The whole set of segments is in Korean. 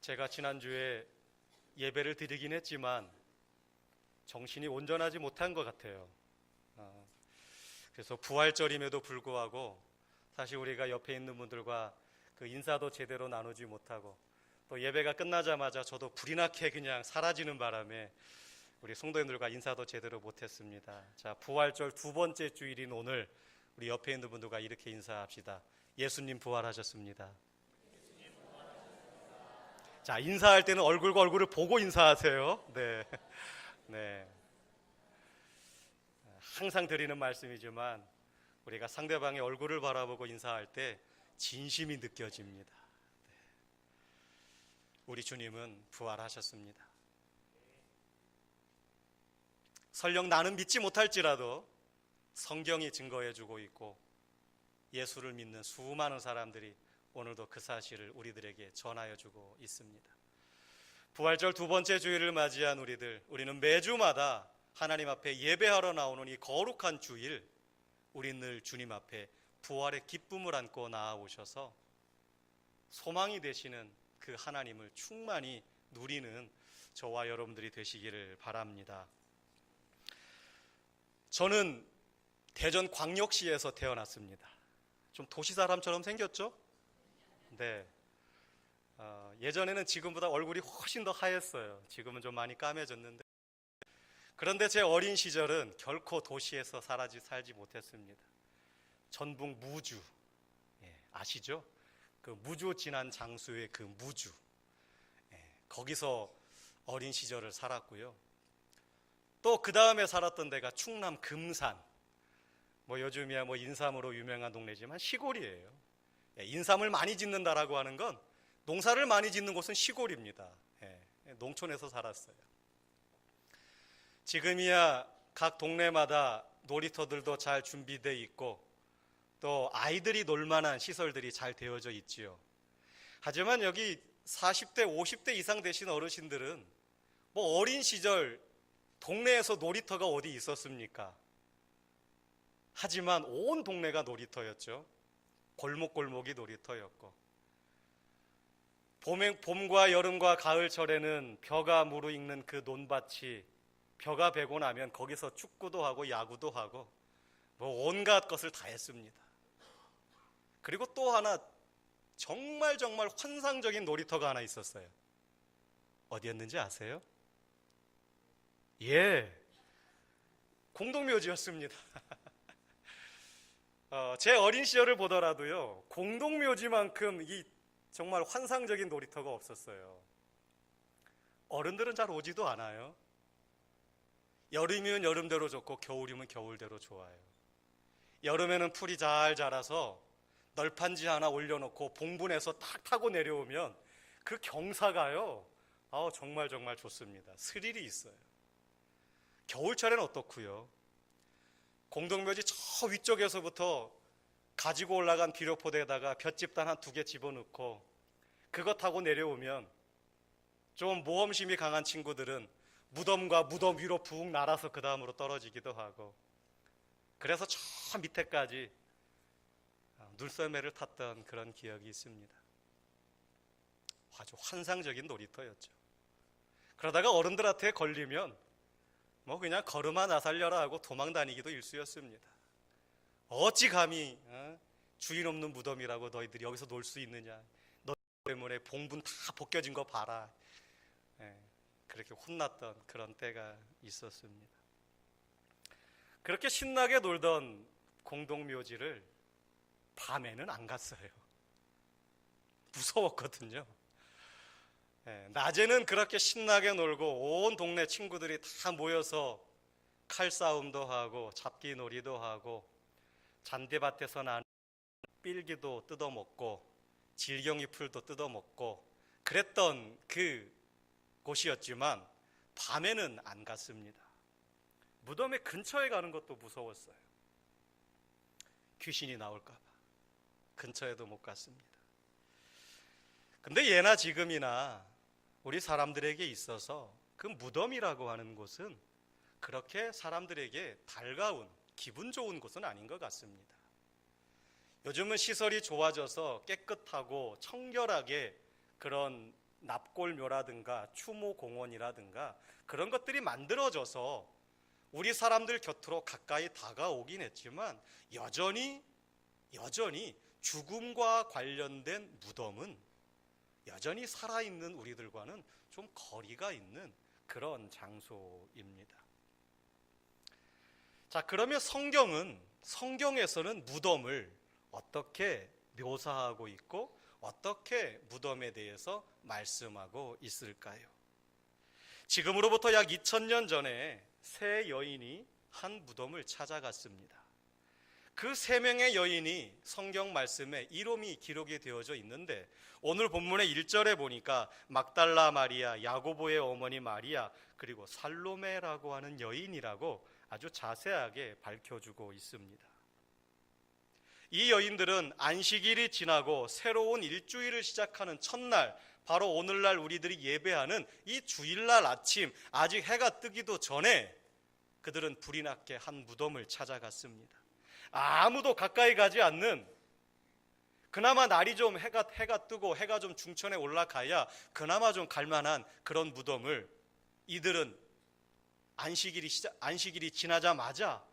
제가 지난주에 예배를 드리긴 했지만 정신이 온전하지 못한 것 같아요. 그래서 부활절임에도 불구하고 사실 우리가 옆에 있는 분들과 그 인사도 제대로 나누지 못하고 또 예배가 끝나자마자 저도 불이 나게 그냥 사라지는 바람에 우리 성도님들과 인사도 제대로 못했습니다. 자, 부활절 두 번째 주일인 오늘 우리 옆에 있는 분들과 이렇게 인사합시다. 예수님 부활하셨습니다. 자, 인사할 때는 얼굴과 얼굴을 보고 인사하세요. 네. 네. 항상 드리는 말씀이지만 우리가 상대방의 얼굴을 바라보고 인사할 때 진심이 느껴집니다. 네. 우리 주님은 부활하셨습니다. 설령 나는 믿지 못할지라도 성경이 증거해주고 있고 예수를 믿는 수많은 사람들이 오늘도 그 사실을 우리들에게 전하여주고 있습니다. 부활절 두 번째 주일을 맞이한 우리는 매주마다 하나님 앞에 예배하러 나오는 이 거룩한 주일, 우리는 늘 주님 앞에 부활의 기쁨을 안고 나아오셔서 소망이 되시는 그 하나님을 충만히 누리는 저와 여러분들이 되시기를 바랍니다. 저는 대전 광역시에서 태어났습니다. 좀 도시 사람처럼 생겼죠? 네. 예전에는 지금보다 얼굴이 훨씬 더 하였어요. 지금은 좀 많이 까매졌는데. 그런데 제 어린 시절은 결코 도시에서 살지 못했습니다. 전북 무주, 아시죠? 그 무주 지난 장수의 그 무주, 거기서 어린 시절을 살았고요. 또 그 다음에 살았던 데가 충남 금산, 요즘이야 인삼으로 유명한 동네지만 시골이에요. 인삼을 많이 짓는다라고 하는 건 농사를 많이 짓는 곳은 시골입니다. 농촌에서 살았어요. 지금이야 각 동네마다 놀이터들도 잘 준비되어 있고 또 아이들이 놀만한 시설들이 잘 되어져 있지요. 하지만 여기 40대, 50대 이상 되신 어르신들은 어린 시절 동네에서 놀이터가 어디 있었습니까? 하지만 온 동네가 놀이터였죠. 골목골목이 놀이터였고 봄과 여름과 가을철에는 벼가 무르익는 그 논밭이 벼가 베고 나면 거기서 축구도 하고 야구도 하고 온갖 것을 다 했습니다. 그리고 또 하나 정말 환상적인 놀이터가 하나 있었어요. 어디였는지 아세요? 공동묘지였습니다. 제 어린 시절을 보더라도요, 공동묘지만큼 이 정말 환상적인 놀이터가 없었어요. 어른들은 잘 오지도 않아요. 여름이면 여름대로 좋고 겨울이면 겨울대로 좋아요. 여름에는 풀이 잘 자라서 널판지 하나 올려놓고 봉분해서 탁 타고 내려오면 그 경사가요, 정말 좋습니다. 스릴이 있어요. 겨울철에는 어떻고요? 공동묘지 저 위쪽에서부터 가지고 올라간 비료포대에다가 볏짚단 한 2개 집어넣고 그거 타고 내려오면 좀 모험심이 강한 친구들은 무덤과 무덤 위로 붕 날아서 그 다음으로 떨어지기도 하고 그래서 저 밑에까지 눈썰매를 탔던 그런 기억이 있습니다. 아주 환상적인 놀이터였죠. 그러다가 어른들한테 걸리면 그냥 걸음아 나 살려라 하고 도망 다니기도 일쑤였습니다. 어찌 감히 주인 없는 무덤이라고 너희들이 여기서 놀 수 있느냐, 너 때문에 봉분 다 벗겨진 거 봐라, 그렇게 혼났던 그런 때가 있었습니다. 그렇게 신나게 놀던 공동묘지를 밤에는 안 갔어요. 무서웠거든요. 낮에는 그렇게 신나게 놀고 온 동네 친구들이 다 모여서 칼싸움도 하고 잡기 놀이도 하고 잔디밭에서 나는 삘기도 뜯어먹고 질경이 풀도 뜯어먹고 그랬던 그 곳이었지만 밤에는 안 갔습니다. 무덤의 근처에 가는 것도 무서웠어요. 귀신이 나올까 봐 근처에도 못 갔습니다. 근데 예나 지금이나 우리 사람들에게 있어서 그 무덤이라고 하는 곳은 그렇게 사람들에게 달가운 기분 좋은 곳은 아닌 것 같습니다. 요즘은 시설이 좋아져서 깨끗하고 청결하게 그런 납골묘라든가 추모공원이라든가 그런 것들이 만들어져서 우리 사람들 곁으로 가까이 다가오긴 했지만 여전히 죽음과 관련된 무덤은 여전히 살아있는 우리들과는 좀 거리가 있는 그런 장소입니다. 자, 그러면 성경에서는 무덤을 어떻게 묘사하고 있고 어떻게 무덤에 대해서 말씀하고 있을까요? 지금으로부터 약 2000년 전에 세 여인이 한 무덤을 찾아갔습니다. 그 세 명의 여인이 성경 말씀에 이름이 기록이 되어져 있는데 오늘 본문의 1절에 보니까 막달라 마리아, 야고보의 어머니 마리아, 그리고 살로메라고 하는 여인이라고 아주 자세하게 밝혀주고 있습니다. 이 여인들은 안식일이 지나고 새로운 일주일을 시작하는 첫날, 바로 오늘날 우리들이 예배하는 이 주일날 아침, 아직 해가 뜨기도 전에 그들은 불이 났게 한 무덤을 찾아갔습니다. 아무도 가까이 가지 않는, 그나마 날이 좀 해가 뜨고 해가 좀 중천에 올라가야 그나마 좀 갈만한 그런 무덤을 이들은 안식일이 지나자마자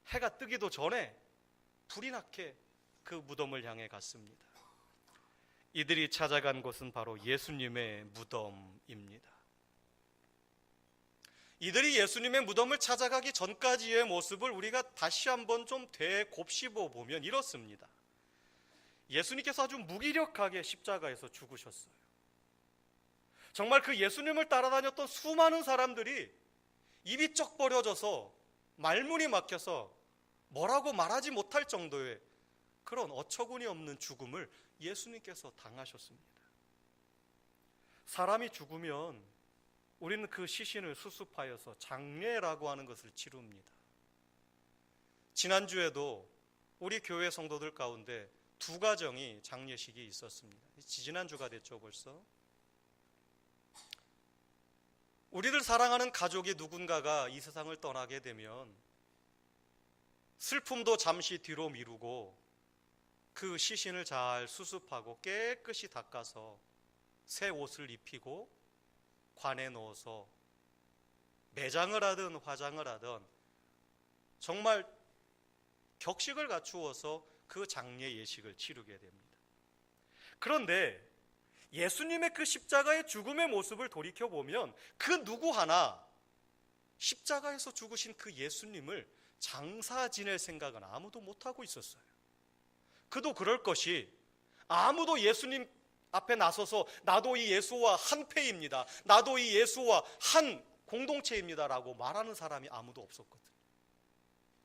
해가 뜨기도 전에 불이 나게 그 무덤을 향해 갔습니다. 이들이 찾아간 곳은 바로 예수님의 무덤입니다. 이들이 예수님의 무덤을 찾아가기 전까지의 모습을 우리가 다시 한번 좀 되곱씹어 보면 이렇습니다. 예수님께서 아주 무기력하게 십자가에서 죽으셨어요. 정말 그 예수님을 따라다녔던 수많은 사람들이 입이 쩍 벌어져서 말문이 막혀서 뭐라고 말하지 못할 정도의 그런 어처구니 없는 죽음을 예수님께서 당하셨습니다. 사람이 죽으면 우리는 그 시신을 수습하여서 장례라고 하는 것을 치릅니다. 지난주에도 우리 교회 성도들 가운데 두 가정이 장례식이 있었습니다. 지지난주가 됐죠 벌써. 우리들 사랑하는 가족이 누군가가 이 세상을 떠나게 되면 슬픔도 잠시 뒤로 미루고 그 시신을 잘 수습하고 깨끗이 닦아서 새 옷을 입히고 관에 넣어서 매장을 하든 화장을 하든 정말 격식을 갖추어서 그 장례 예식을 치르게 됩니다. 그런데 예수님의 그 십자가의 죽음의 모습을 돌이켜보면 그 누구 하나 십자가에서 죽으신 그 예수님을 장사 지낼 생각은 아무도 못하고 있었어요. 그도 그럴 것이 아무도 예수님 앞에 나서서 나도 이 예수와 한 패입니다, 나도 이 예수와 한 공동체입니다 라고 말하는 사람이 아무도 없었거든요.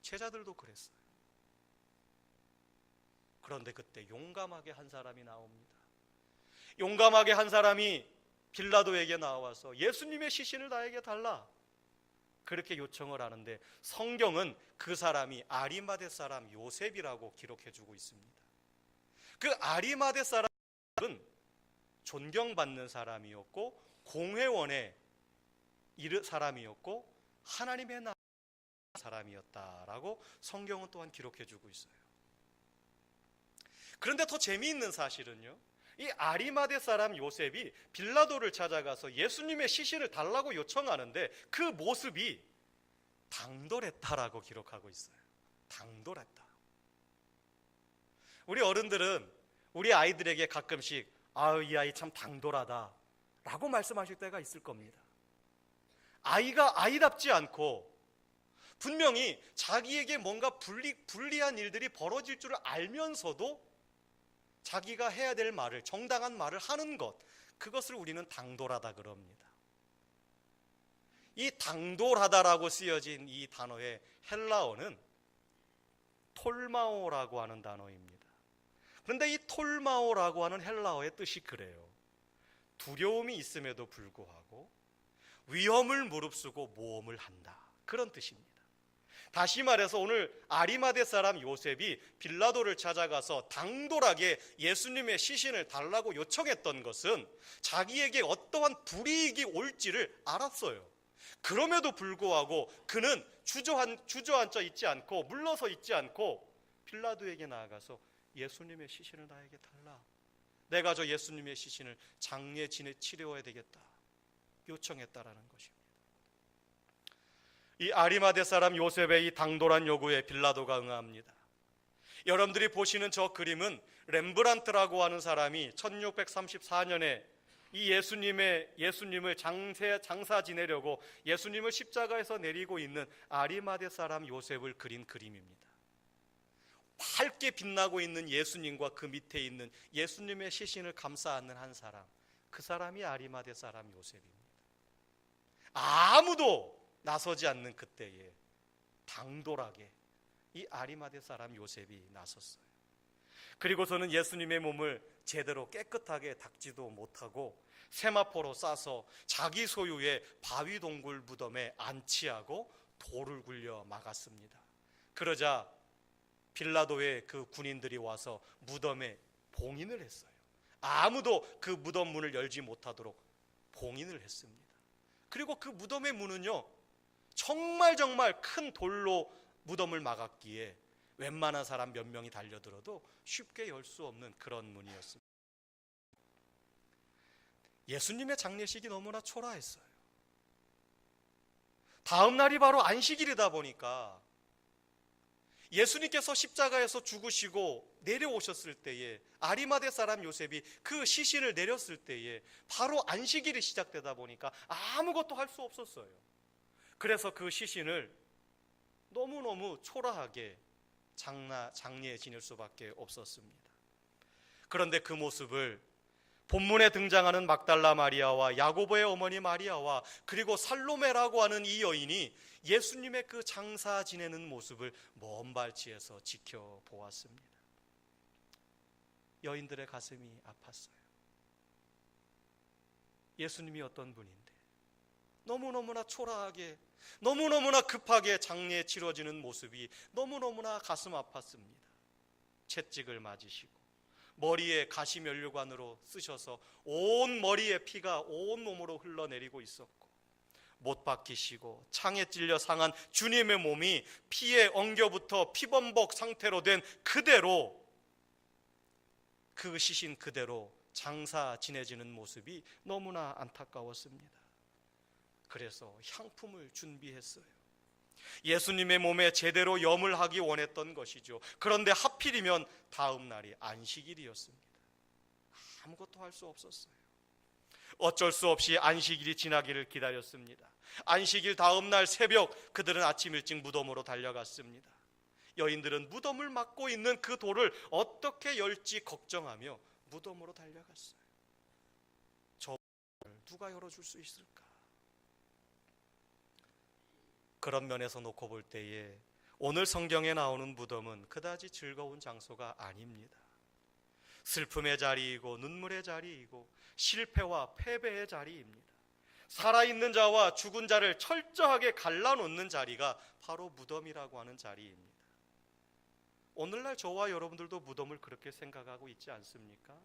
제자들도 그랬어요. 그런데 그때 용감하게 한 사람이 나옵니다. 용감하게 한 사람이 빌라도에게 나와서 예수님의 시신을 나에게 달라 그렇게 요청을 하는데 성경은 그 사람이 아리마대 사람 요셉이라고 기록해주고 있습니다. 그 아리마대 사람은 존경받는 사람이었고 공회원의 사람이었고 하나님의 나라의 사람이었다라고 성경은 또한 기록해주고 있어요. 그런데 더 재미있는 사실은요, 이 아리마대 사람 요셉이 빌라도를 찾아가서 예수님의 시신을 달라고 요청하는데 그 모습이 당돌했다라고 기록하고 있어요. 당돌했다. 우리 어른들은 우리 아이들에게 가끔씩 아유 이 아이 참 당돌하다 라고 말씀하실 때가 있을 겁니다. 아이가 아이답지 않고 분명히 자기에게 뭔가 불리한 일들이 벌어질 줄을 알면서도 자기가 해야 될 말을, 정당한 말을 하는 것, 그것을 우리는 당돌하다 그럽니다. 이 당돌하다라고 쓰여진 이 단어의 헬라어는 톨마오라고 하는 단어입니다. 그런데 이 톨마오라고 하는 헬라어의 뜻이 그래요. 두려움이 있음에도 불구하고 위험을 무릅쓰고 모험을 한다, 그런 뜻입니다. 다시 말해서 오늘 아리마대 사람 요셉이 빌라도를 찾아가서 당돌하게 예수님의 시신을 달라고 요청했던 것은 자기에게 어떠한 불이익이 올지를 알았어요. 그럼에도 불구하고 그는 주저앉아 있지 않고 물러서 있지 않고 빌라도에게 나아가서 예수님의 시신을 나에게 달라, 내가 저 예수님의 시신을 장례 치러야 되겠다 요청했다라는 것입니다. 이 아리마대 사람 요셉의 이 당돌한 요구에 빌라도가 응합니다. 여러분들이 보시는 저 그림은 렘브란트라고 하는 사람이 1634년에 이 예수님을 장사 지내려고 예수님을 십자가에서 내리고 있는 아리마대 사람 요셉을 그린 그림입니다. 밝게 빛나고 있는 예수님과 그 밑에 있는 예수님의 시신을 감싸 안는 한 사람, 그 사람이 아리마대 사람 요셉입니다. 아무도 나서지 않는 그때에 당돌하게 이 아리마대 사람 요셉이 나섰어요. 그리고서는 예수님의 몸을 제대로 깨끗하게 닦지도 못하고 세마포로 싸서 자기 소유의 바위동굴 무덤에 안치하고 돌을 굴려 막았습니다. 그러자 빌라도의 그 군인들이 와서 무덤에 봉인을 했어요. 아무도 그 무덤 문을 열지 못하도록 봉인을 했습니다. 그리고 그 무덤의 문은요, 정말 큰 돌로 무덤을 막았기에 웬만한 사람 몇 명이 달려들어도 쉽게 열 수 없는 그런 문이었습니다. 예수님의 장례식이 너무나 초라했어요. 다음 날이 바로 안식일이다 보니까 예수님께서 십자가에서 죽으시고 내려오셨을 때에 아리마대 사람 요셉이 그 시신을 내렸을 때에 바로 안식일이 시작되다 보니까 아무것도 할 수 없었어요. 그래서 그 시신을 너무너무 초라하게 장례에 지낼 수밖에 없었습니다. 그런데 그 모습을 본문에 등장하는 막달라 마리아와 야고보의 어머니 마리아와 그리고 살로메라고 하는 이 여인이 예수님의 그 장사 지내는 모습을 먼 발치에서 지켜보았습니다. 여인들의 가슴이 아팠어요. 예수님이 어떤 분인데 너무너무나 초라하게 너무너무나 급하게 장례에 치러지는 모습이 너무너무나 가슴 아팠습니다. 채찍을 맞으시고 머리에 가시면류관으로 쓰셔서 온 머리에 피가 온 몸으로 흘러내리고 있었고 못 박히시고 창에 찔려 상한 주님의 몸이 피에 엉겨붙어 피범벅 상태로 된 그대로 그 시신 그대로 장사 지내지는 모습이 너무나 안타까웠습니다. 그래서 향품을 준비했어요. 예수님의 몸에 제대로 염을 하기 원했던 것이죠. 그런데 하필이면 다음 날이 안식일이었습니다. 아무것도 할 수 없었어요. 어쩔 수 없이 안식일이 지나기를 기다렸습니다. 안식일 다음 날 새벽 그들은 아침 일찍 무덤으로 달려갔습니다. 여인들은 무덤을 막고 있는 그 돌을 어떻게 열지 걱정하며 무덤으로 달려갔어요. 저 누가 열어줄 수 있을까? 그런 면에서 놓고 볼 때에 오늘 성경에 나오는 무덤은 그다지 즐거운 장소가 아닙니다. 슬픔의 자리이고 눈물의 자리이고 실패와 패배의 자리입니다. 살아있는 자와 죽은 자를 철저하게 갈라놓는 자리가 바로 무덤이라고 하는 자리입니다. 오늘날 저와 여러분들도 무덤을 그렇게 생각하고 있지 않습니까?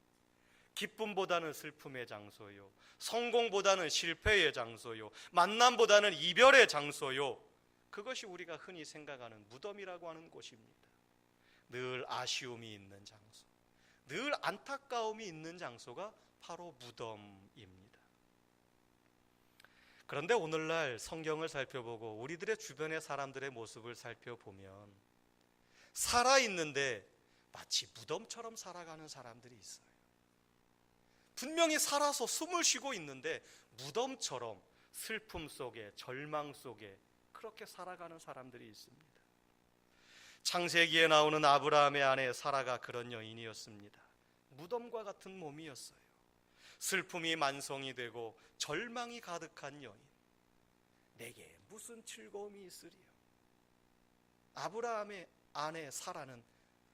기쁨보다는 슬픔의 장소요, 성공보다는 실패의 장소요, 만남보다는 이별의 장소요, 그것이 우리가 흔히 생각하는 무덤이라고 하는 곳입니다. 늘 아쉬움이 있는 장소, 늘 안타까움이 있는 장소가 바로 무덤입니다. 그런데 오늘날 성경을 살펴보고 우리들의 주변의 사람들의 모습을 살펴보면 살아있는데 마치 무덤처럼 살아가는 사람들이 있어요. 분명히 살아서 숨을 쉬고 있는데 무덤처럼 슬픔 속에 절망 속에 그렇게 살아가는 사람들이 있습니다. 창세기에 나오는 아브라함의 아내 사라가 그런 여인이었습니다. 무덤과 같은 몸이었어요. 슬픔이 만성이 되고 절망이 가득한 여인. 내게 무슨 즐거움이 있으리요? 아브라함의 아내 사라는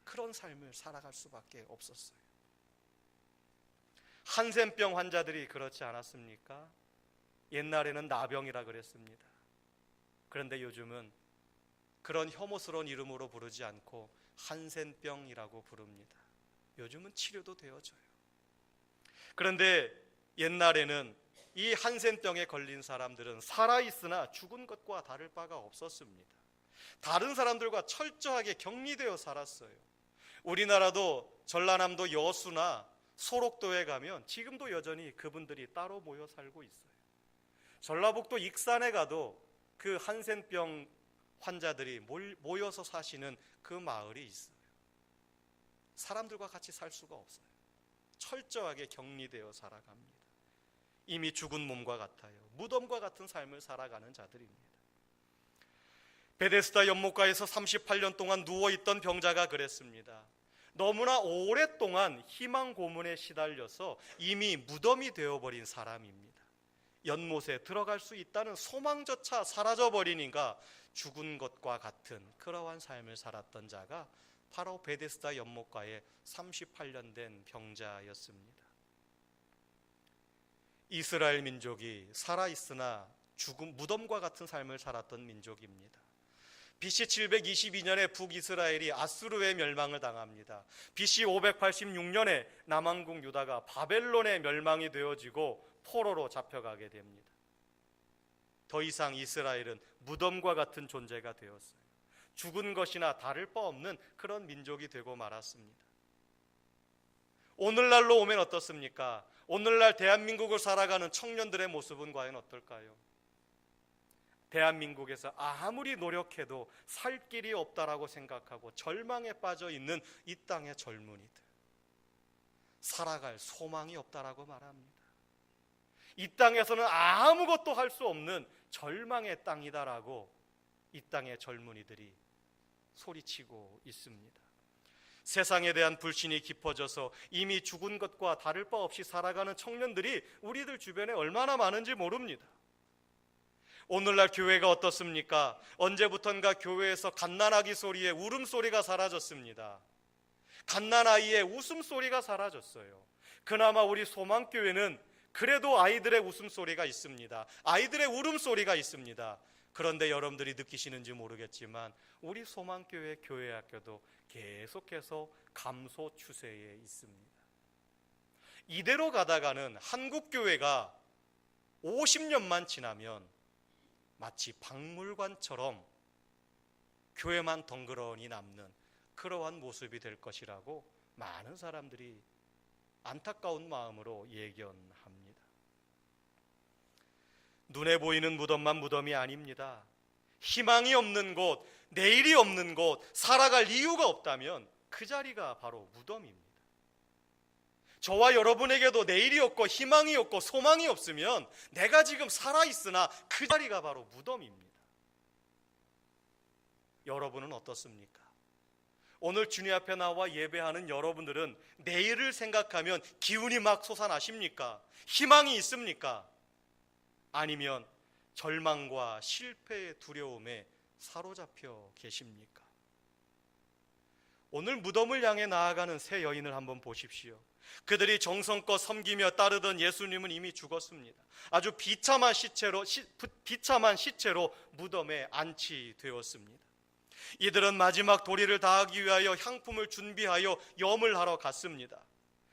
그런 삶을 살아갈 수밖에 없었어요. 한센병 환자들이 그렇지 않았습니까? 옛날에는 나병이라 그랬습니다. 그런데 요즘은 그런 혐오스러운 이름으로 부르지 않고 한센병이라고 부릅니다. 요즘은 치료도 되어져요. 그런데 옛날에는 이 한센병에 걸린 사람들은 살아있으나 죽은 것과 다를 바가 없었습니다. 다른 사람들과 철저하게 격리되어 살았어요. 우리나라도 전라남도 여수나 소록도에 가면 지금도 여전히 그분들이 따로 모여 살고 있어요. 전라북도 익산에 가도 그 한센병 환자들이 모여서 사시는 그 마을이 있어요. 사람들과 같이 살 수가 없어요. 철저하게 격리되어 살아갑니다. 이미 죽은 몸과 같아요. 무덤과 같은 삶을 살아가는 자들입니다. 베데스다 연못가에서 38년 동안 누워있던 병자가 그랬습니다. 너무나 오랫동안 희망 고문에 시달려서 이미 무덤이 되어버린 사람입니다. 연못에 들어갈 수 있다는 소망조차 사라져버리니까 죽은 것과 같은 그러한 삶을 살았던 자가 바로 베데스다 연못가에 38년 된 병자였습니다. 이스라엘 민족이 살아있으나 죽음 무덤과 같은 삶을 살았던 민족입니다. BC 722년에 북이스라엘이 아수르의 멸망을 당합니다. BC 586년에 남왕국 유다가 바벨론의 멸망이 되어지고 포로로 잡혀가게 됩니다. 더 이상 이스라엘은 무덤과 같은 존재가 되었어요. 죽은 것이나 다를 바 없는 그런 민족이 되고 말았습니다. 오늘날로 오면 어떻습니까? 오늘날 대한민국을 살아가는 청년들의 모습은 과연 어떨까요? 대한민국에서 아무리 노력해도 살 길이 없다라고 생각하고 절망에 빠져 있는 이 땅의 젊은이들, 살아갈 소망이 없다라고 말합니다. 이 땅에서는 아무것도 할 수 없는 절망의 땅이다라고 이 땅의 젊은이들이 소리치고 있습니다. 세상에 대한 불신이 깊어져서 이미 죽은 것과 다를 바 없이 살아가는 청년들이 우리들 주변에 얼마나 많은지 모릅니다. 오늘날 교회가 어떻습니까? 언제부턴가 교회에서 갓난아기 소리에 울음소리가 사라졌습니다. 갓난아이의 웃음소리가 사라졌어요. 그나마 우리 소망교회는 그래도 아이들의 웃음소리가 있습니다. 아이들의 울음소리가 있습니다. 그런데 여러분들이 느끼시는지 모르겠지만 우리 소망교회 교회학교도 계속해서 감소 추세에 있습니다. 이대로 가다가는 한국교회가 50년만 지나면 마치 박물관처럼 교회만 덩그러니 남는 그러한 모습이 될 것이라고 많은 사람들이 안타까운 마음으로 예견합니다. 눈에 보이는 무덤만 무덤이 아닙니다. 희망이 없는 곳, 내일이 없는 곳, 살아갈 이유가 없다면 그 자리가 바로 무덤입니다. 저와 여러분에게도 내일이 없고 희망이 없고 소망이 없으면 내가 지금 살아있으나 그 자리가 바로 무덤입니다. 여러분은 어떻습니까? 오늘 주님 앞에 나와 예배하는 여러분들은 내일을 생각하면 기운이 막 솟아나십니까? 희망이 있습니까? 아니면 절망과 실패의 두려움에 사로잡혀 계십니까? 오늘 무덤을 향해 나아가는 세 여인을 한번 보십시오. 그들이 정성껏 섬기며 따르던 예수님은 이미 죽었습니다. 아주 비참한 시체로 무덤에 안치되었습니다. 이들은 마지막 도리를 다하기 위하여 향품을 준비하여 염을 하러 갔습니다.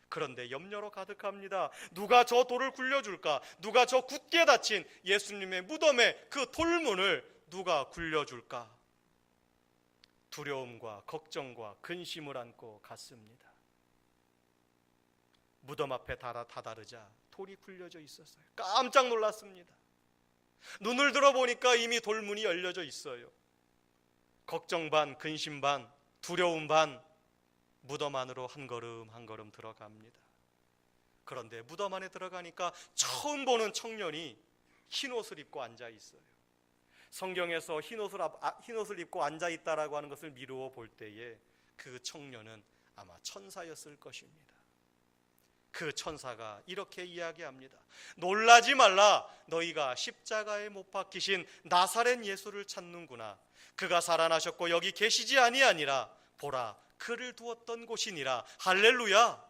그런데 염려로 가득합니다. 누가 저 돌을 굴려줄까? 누가 저 굳게 닫힌 예수님의 무덤의 그 돌문을 누가 굴려줄까? 두려움과 걱정과 근심을 안고 갔습니다. 무덤 앞에 다다르자 돌이 굴려져 있었어요. 깜짝 놀랐습니다. 눈을 들어보니까 이미 돌문이 열려져 있어요. 걱정 반, 근심 반, 두려움 반, 무덤 안으로 한 걸음 한 걸음 들어갑니다. 그런데 무덤 안에 들어가니까 처음 보는 청년이 흰옷을 입고 앉아 있어요. 성경에서 흰옷을 입고 앉아 있다라고 하는 것을 미루어 볼 때에 그 청년은 아마 천사였을 것입니다. 그 천사가 이렇게 이야기합니다. 놀라지 말라. 너희가 십자가에 못 박히신 나사렛 예수를 찾는구나. 그가 살아나셨고 여기 계시지 아니하니라. 보라, 그를 두었던 곳이니라. 할렐루야.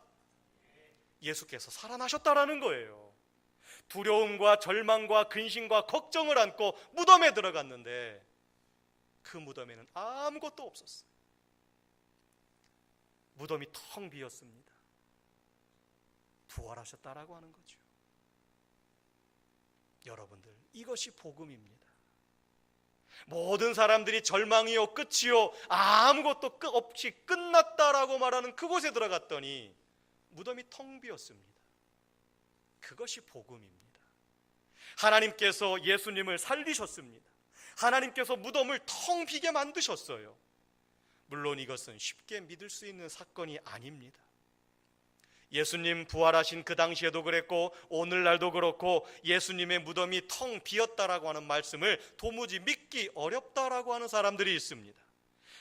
예수께서 살아나셨다라는 거예요. 두려움과 절망과 근심과 걱정을 안고 무덤에 들어갔는데 그 무덤에는 아무것도 없었어요. 무덤이 텅 비었습니다. 부활하셨다라고 하는 거죠. 여러분들, 이것이 복음입니다. 모든 사람들이 절망이요 끝이요 아무것도 끝 없이 끝났다라고 말하는 그곳에 들어갔더니 무덤이 텅 비었습니다. 그것이 복음입니다. 하나님께서 예수님을 살리셨습니다. 하나님께서 무덤을 텅 비게 만드셨어요. 물론 이것은 쉽게 믿을 수 있는 사건이 아닙니다. 예수님 부활하신 그 당시에도 그랬고 오늘날도 그렇고 예수님의 무덤이 텅 비었다라고 하는 말씀을 도무지 믿기 어렵다라고 하는 사람들이 있습니다.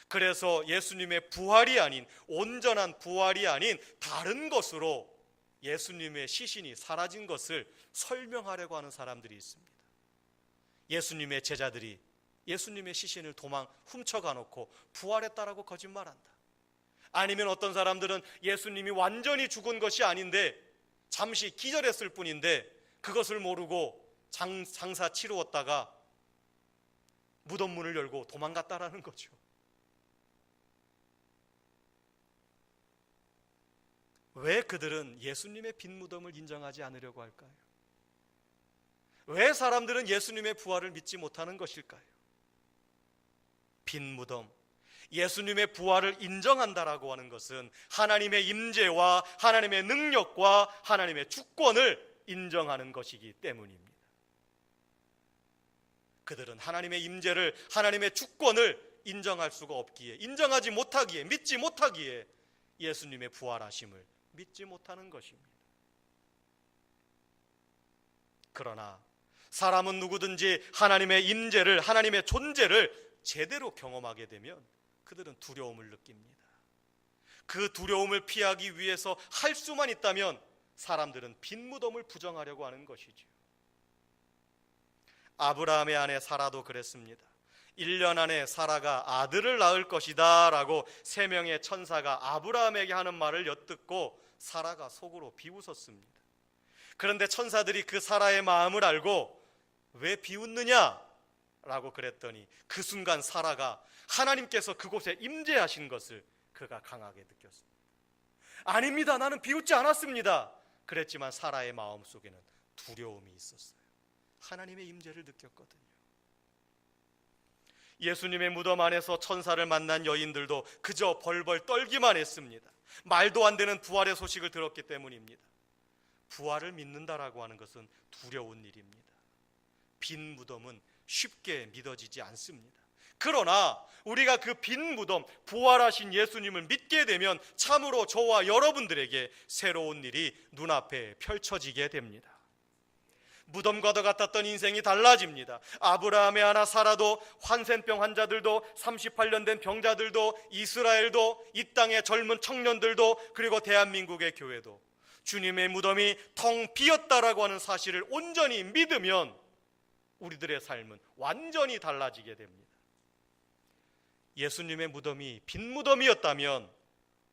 그래서 예수님의 부활이 아닌, 온전한 부활이 아닌 다른 것으로 예수님의 시신이 사라진 것을 설명하려고 하는 사람들이 있습니다. 예수님의 제자들이 예수님의 시신을 훔쳐가 놓고 부활했다라고 거짓말한다. 아니면 어떤 사람들은 예수님이 완전히 죽은 것이 아닌데 잠시 기절했을 뿐인데 그것을 모르고 장사 치루었다가 무덤 문을 열고 도망갔다라는 거죠. 왜 그들은 예수님의 빈 무덤을 인정하지 않으려고 할까요? 왜 사람들은 예수님의 부활을 믿지 못하는 것일까요? 빈 무덤, 예수님의 부활을 인정한다라고 하는 것은 하나님의 임재와 하나님의 능력과 하나님의 주권을 인정하는 것이기 때문입니다. 그들은 하나님의 임재를, 하나님의 주권을 인정할 수가 없기에, 인정하지 못하기에, 믿지 못하기에 예수님의 부활하심을 믿지 못하는 것입니다. 그러나 사람은 누구든지 하나님의 임재를, 하나님의 존재를 제대로 경험하게 되면 그들은 두려움을 느낍니다. 그 두려움을 피하기 위해서 할 수만 있다면 사람들은 빈 무덤을 부정하려고 하는 것이죠. 아브라함의 아내 사라도 그랬습니다. 1년 안에 사라가 아들을 낳을 것이다 라고 3명의 천사가 아브라함에게 하는 말을 엿듣고 사라가 속으로 비웃었습니다. 그런데 천사들이 그 사라의 마음을 알고 왜 비웃느냐 라고 그랬더니 그 순간 사라가 하나님께서 그곳에 임재하신 것을 그가 강하게 느꼈습니다. 아닙니다, 나는 비웃지 않았습니다. 그랬지만 사라의 마음속에는 두려움이 있었어요. 하나님의 임재를 느꼈거든요. 예수님의 무덤 안에서 천사를 만난 여인들도 그저 벌벌 떨기만 했습니다. 말도 안 되는 부활의 소식을 들었기 때문입니다. 부활을 믿는다라고 하는 것은 두려운 일입니다. 빈 무덤은 쉽게 믿어지지 않습니다. 그러나 우리가 그 빈 무덤, 부활하신 예수님을 믿게 되면 참으로 저와 여러분들에게 새로운 일이 눈앞에 펼쳐지게 됩니다. 무덤과도 같았던 인생이 달라집니다. 아브라함의 아나 사라도, 한센병 환자들도, 38년 된 병자들도, 이스라엘도, 이 땅의 젊은 청년들도, 그리고 대한민국의 교회도 주님의 무덤이 텅 비었다라고 하는 사실을 온전히 믿으면 우리들의 삶은 완전히 달라지게 됩니다. 예수님의 무덤이 빈 무덤이었다면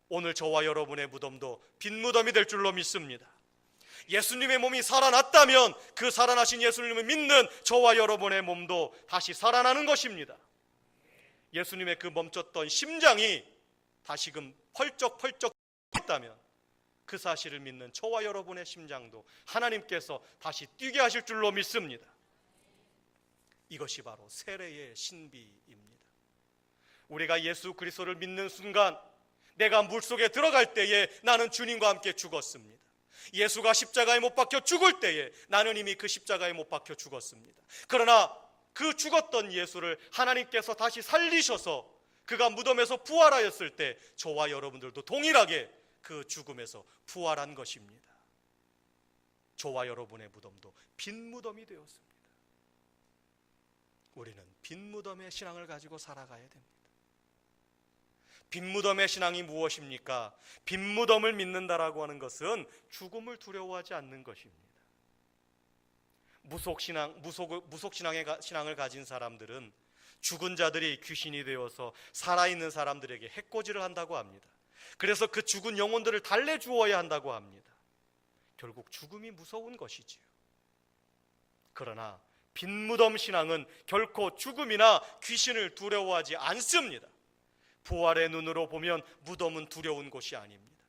오늘 저와 여러분의 무덤도 빈 무덤이 될 줄로 믿습니다. 예수님의 몸이 살아났다면 그 살아나신 예수님을 믿는 저와 여러분의 몸도 다시 살아나는 것입니다. 예수님의 그 멈췄던 심장이 다시금 펄쩍펄쩍 있다면 그 사실을 믿는 저와 여러분의 심장도 하나님께서 다시 뛰게 하실 줄로 믿습니다. 이것이 바로 세례의 신비입니다. 우리가 예수 그리스도를 믿는 순간 내가 물속에 들어갈 때에 나는 주님과 함께 죽었습니다. 예수가 십자가에 못 박혀 죽을 때에 나는 이미 그 십자가에 못 박혀 죽었습니다. 그러나 그 죽었던 예수를 하나님께서 다시 살리셔서 그가 무덤에서 부활하였을 때 저와 여러분들도 동일하게 그 죽음에서 부활한 것입니다. 저와 여러분의 무덤도 빈 무덤이 되었습니다. 우리는 빈 무덤의 신앙을 가지고 살아가야 됩니다. 빈 무덤의 신앙이 무엇입니까? 빈 무덤을 믿는다라고 하는 것은 죽음을 두려워하지 않는 것입니다. 무속신앙을 가진 사람들은 죽은 자들이 귀신이 되어서 살아있는 사람들에게 해코지를 한다고 합니다. 그래서 그 죽은 영혼들을 달래주어야 한다고 합니다. 결국 죽음이 무서운 것이지요. 그러나 빈 무덤 신앙은 결코 죽음이나 귀신을 두려워하지 않습니다. 부활의 눈으로 보면 무덤은 두려운 곳이 아닙니다.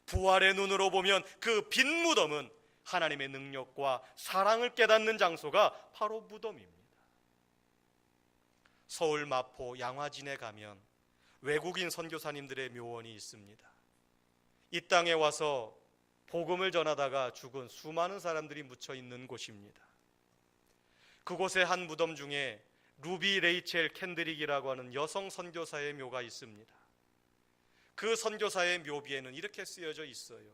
부활의 눈으로 보면 그 빈 무덤은 하나님의 능력과 사랑을 깨닫는 장소가 바로 무덤입니다. 서울 마포 양화진에 가면 외국인 선교사님들의 묘원이 있습니다. 이 땅에 와서 복음을 전하다가 죽은 수많은 사람들이 묻혀 있는 곳입니다. 그곳의 한 무덤 중에 루비 레이첼 캔드릭이라고 하는 여성 선교사의 묘가 있습니다. 그 선교사의 묘비에는 이렇게 쓰여져 있어요.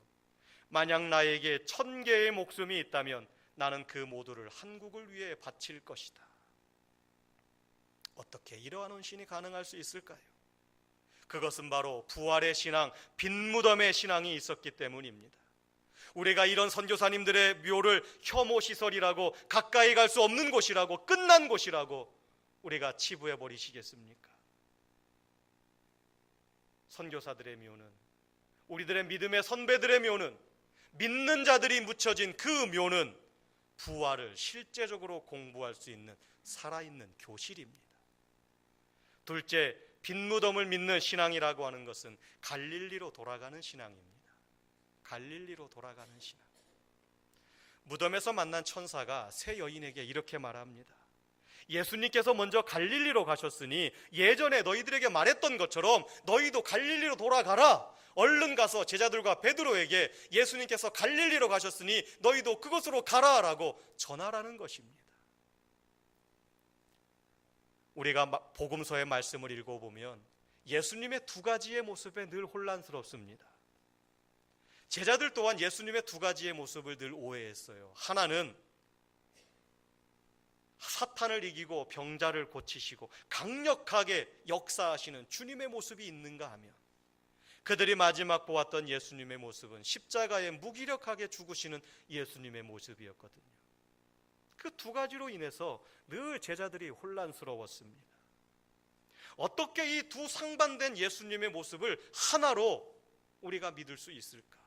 만약 나에게 1000개의 목숨이 있다면 나는 그 모두를 한국을 위해 바칠 것이다. 어떻게 이러한 헌신이 가능할 수 있을까요? 그것은 바로 부활의 신앙, 빈무덤의 신앙이 있었기 때문입니다. 우리가 이런 선교사님들의 묘를 혐오시설이라고, 가까이 갈 수 없는 곳이라고, 끝난 곳이라고 우리가 치부해 버리시겠습니까? 선교사들의 묘는, 우리들의 믿음의 선배들의 묘는, 믿는 자들이 묻혀진 그 묘는 부활을 실제적으로 공부할 수 있는 살아있는 교실입니다. 둘째, 빈무덤을 믿는 신앙이라고 하는 것은 갈릴리로 돌아가는 신앙입니다. 갈릴리로 돌아가는 신앙. 무덤에서 만난 천사가 세 여인에게 이렇게 말합니다. 예수님께서 먼저 갈릴리로 가셨으니 예전에 너희들에게 말했던 것처럼 너희도 갈릴리로 돌아가라. 얼른 가서 제자들과 베드로에게 예수님께서 갈릴리로 가셨으니 너희도 그곳으로 가라라고 전하라는 것입니다. 우리가 복음서의 말씀을 읽어보면 예수님의 두 가지의 모습에 늘 혼란스럽습니다. 제자들 또한 예수님의 두 가지의 모습을 늘 오해했어요. 하나는 사탄을 이기고 병자를 고치시고 강력하게 역사하시는 주님의 모습이 있는가 하면, 그들이 마지막 보았던 예수님의 모습은 십자가에 무기력하게 죽으시는 예수님의 모습이었거든요. 그 두 가지로 인해서 늘 제자들이 혼란스러웠습니다. 어떻게 이 두 상반된 예수님의 모습을 하나로 우리가 믿을 수 있을까?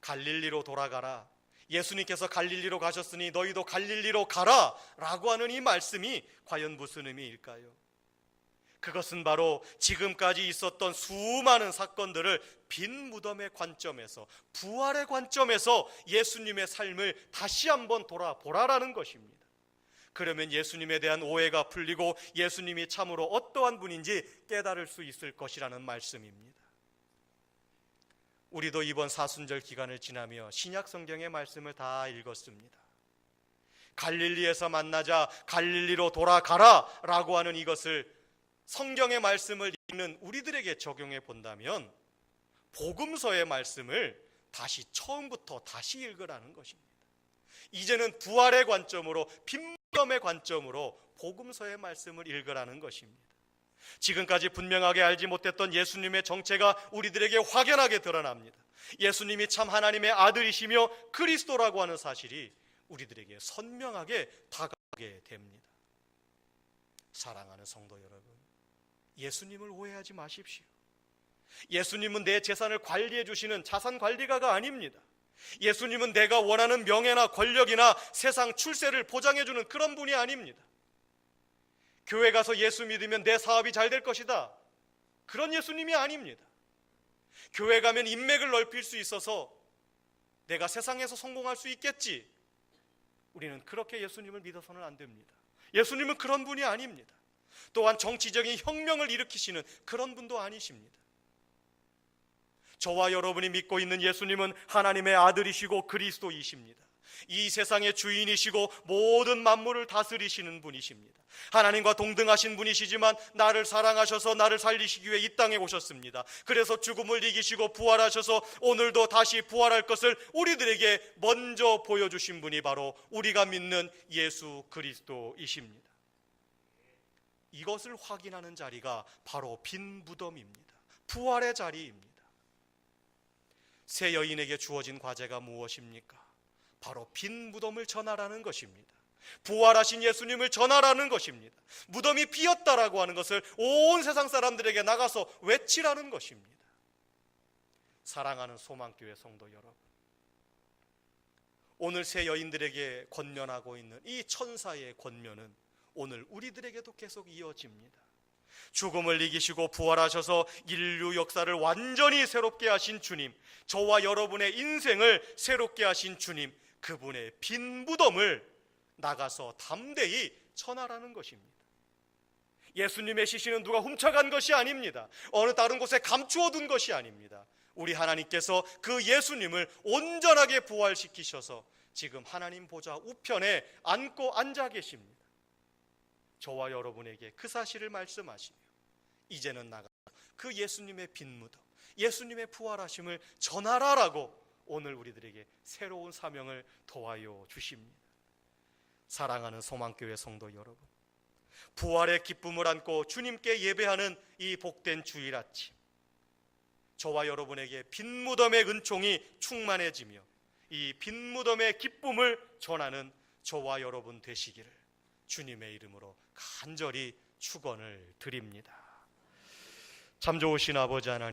갈릴리로 돌아가라. 예수님께서 갈릴리로 가셨으니 너희도 갈릴리로 가라 라고 하는 이 말씀이 과연 무슨 의미일까요? 그것은 바로 지금까지 있었던 수많은 사건들을 빈 무덤의 관점에서, 부활의 관점에서 예수님의 삶을 다시 한번 돌아보라라는 것입니다. 그러면 예수님에 대한 오해가 풀리고 예수님이 참으로 어떠한 분인지 깨달을 수 있을 것이라는 말씀입니다. 우리도 이번 사순절 기간을 지나며 신약 성경의 말씀을 다 읽었습니다. 갈릴리에서 만나자 갈릴리로 돌아가라 라고 하는 이것을 성경의 말씀을 읽는 우리들에게 적용해 본다면 복음서의 말씀을 다시 처음부터 다시 읽으라는 것입니다. 이제는 부활의 관점으로, 빈무덤의 관점으로 복음서의 말씀을 읽으라는 것입니다. 지금까지 분명하게 알지 못했던 예수님의 정체가 우리들에게 확연하게 드러납니다. 예수님이 참 하나님의 아들이시며 그리스도라고 하는 사실이 우리들에게 선명하게 다가오게 됩니다. 사랑하는 성도 여러분, 예수님을 오해하지 마십시오. 예수님은 내 재산을 관리해 주시는 자산 관리가가 아닙니다. 예수님은 내가 원하는 명예나 권력이나 세상 출세를 보장해 주는 그런 분이 아닙니다. 교회 가서 예수 믿으면 내 사업이 잘 될 것이다, 그런 예수님이 아닙니다. 교회 가면 인맥을 넓힐 수 있어서 내가 세상에서 성공할 수 있겠지, 우리는 그렇게 예수님을 믿어서는 안 됩니다. 예수님은 그런 분이 아닙니다. 또한 정치적인 혁명을 일으키시는 그런 분도 아니십니다. 저와 여러분이 믿고 있는 예수님은 하나님의 아들이시고 그리스도이십니다. 이 세상의 주인이시고 모든 만물을 다스리시는 분이십니다. 하나님과 동등하신 분이시지만 나를 사랑하셔서 나를 살리시기 위해 이 땅에 오셨습니다. 그래서 죽음을 이기시고 부활하셔서 오늘도 다시 부활할 것을 우리들에게 먼저 보여주신 분이 바로 우리가 믿는 예수 그리스도이십니다. 이것을 확인하는 자리가 바로 빈 무덤입니다. 부활의 자리입니다. 세 여인에게 주어진 과제가 무엇입니까? 바로 빈 무덤을 전하라는 것입니다. 부활하신 예수님을 전하라는 것입니다. 무덤이 비었다라고 하는 것을 온 세상 사람들에게 나가서 외치라는 것입니다. 사랑하는 소망교회 성도 여러분, 오늘 세 여인들에게 권면하고 있는 이 천사의 권면은 오늘 우리들에게도 계속 이어집니다. 죽음을 이기시고 부활하셔서 인류 역사를 완전히 새롭게 하신 주님, 저와 여러분의 인생을 새롭게 하신 주님, 그분의 빈 무덤을 나가서 담대히 전하라는 것입니다. 예수님의 시신은 누가 훔쳐간 것이 아닙니다. 어느 다른 곳에 감추어 둔 것이 아닙니다. 우리 하나님께서 그 예수님을 온전하게 부활시키셔서 지금 하나님 보좌 우편에 앉고 앉아 계십니다. 저와 여러분에게 그 사실을 말씀하시며 이제는 나가 그 예수님의 빈 무덤, 예수님의 부활하심을 전하라라고 오늘 우리들에게 새로운 사명을 더하여 주십니다. 사랑하는 소망교회 성도 여러분, 부활의 기쁨을 안고 주님께 예배하는 이 복된 주일 아침, 저와 여러분에게 빈 무덤의 은총이 충만해지며 이 빈 무덤의 기쁨을 전하는 저와 여러분 되시기를 주님의 이름으로 간절히 축원을 드립니다. 참 좋으신 아버지 하나님,